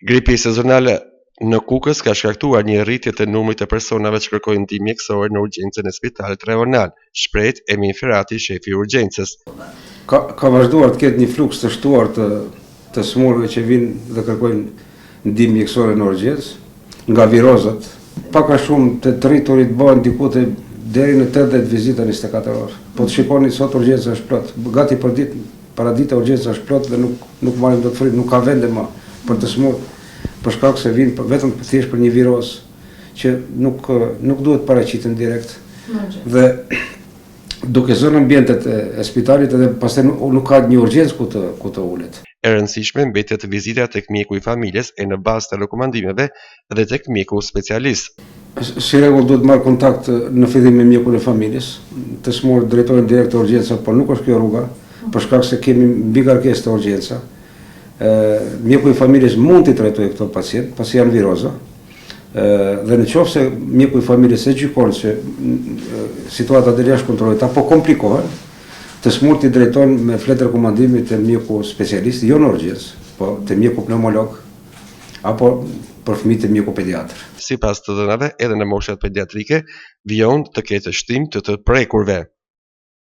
Gripi sezonal në Kukës ka shkaktuar një rritje të numrit të personave që kërkojnë ndihmë mjekësore në urgjencën e Spitalit Rajonal, shpreh Emin Ferati, shefi i urgjencës. Ka vazhduar të ketë një fluks të shtuar të smurëve që vinë dhe kërkojnë ndihmë mjekësore në urgjencë nga virozat. Pak a shumë të rriturit bëhen diku deri në 80 vizita 24 orë. Po të shikoni sot urgjenca është plot. Gati për ditë, para dita urgjenca është plot dhe nuk marrim dot frikë, nuk ka vende më për të smurë. Për shkak se vinë vetëm thjesht për një viroz që nuk duhet paraqiten direkt. Dhe duke zënë ambientet e spitalit edhe pastaj nuk ka një urgjencë ku të ulet. E rëndësishme mbetet vizita tek mjeku i familjes e në bazë të rekomandimeve dhe tek mjeku specialist. Si rregull duhet marrë kontakt në fillim me mjekun e familjes, të smurë drejtohen direkt te urgjenca, por nuk është kjo rruga, për shkak se kemi mbi kërkesë të urgjenca. Mjeku i familjes mund t'i trajtojë këto pacient, pasi janë viroza, dhe në qoftë se mjeku i familjes e gjykon se situata del jashtë kontrollit apo komplikohen, të smurt i drejton me flet rekomandimi te mjeku specialist, jo në urgjencë, po te mjeku pneumolog apo për fëmijë te mjeku pediatër. Sipas të dhënave, edhe në moshat pediatrike vijojnë të ketë shtim të prekurve.